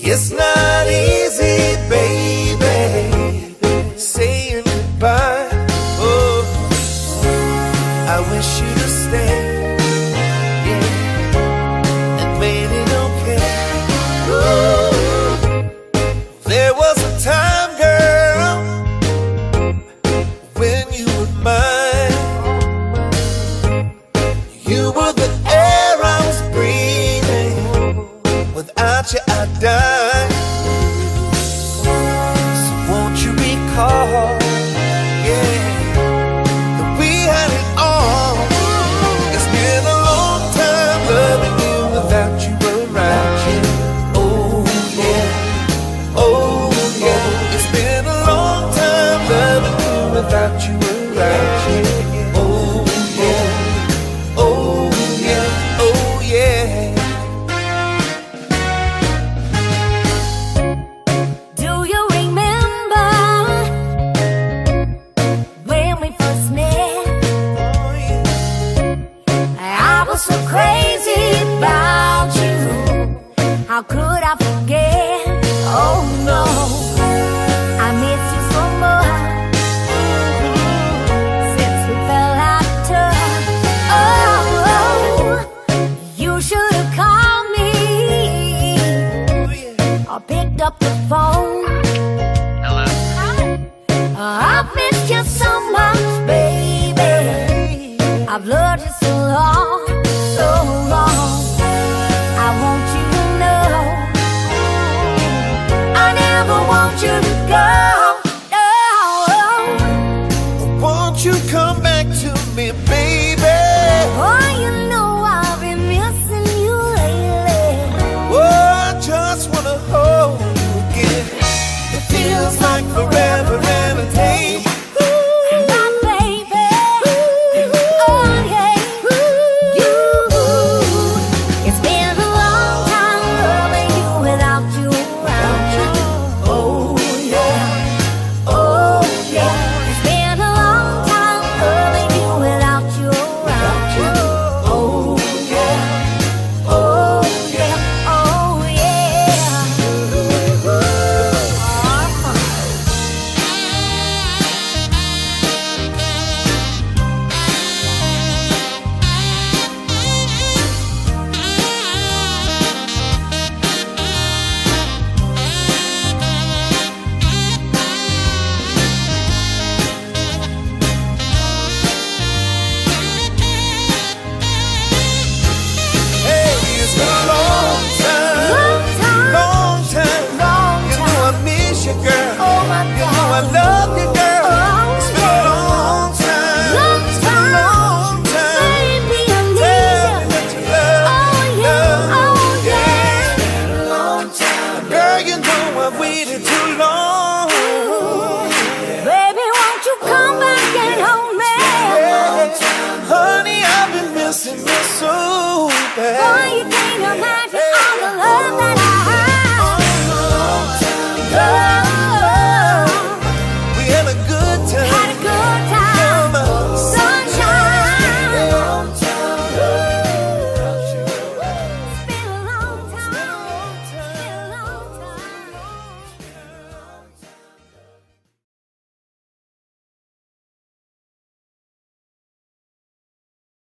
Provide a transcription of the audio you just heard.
It's not easy, baby, saying goodbye. Oh, I wish you'd stay, yeah, and made it okay. Oh, there was a time, girl, when you were mine. You were the air I was breathing. Without you, I'd die. So won't you recall, yeah, that we had it all. It's been a long time loving you without you around, yeah. Oh yeah, oh yeah. It's been a long time loving you without you around, yeah. Oh yeah, oh yeah, oh yeah. So crazy about you, how could I forget? Oh no, I miss you so much, since we fell out of touch. Oh, you should have called me, or picked up the phone.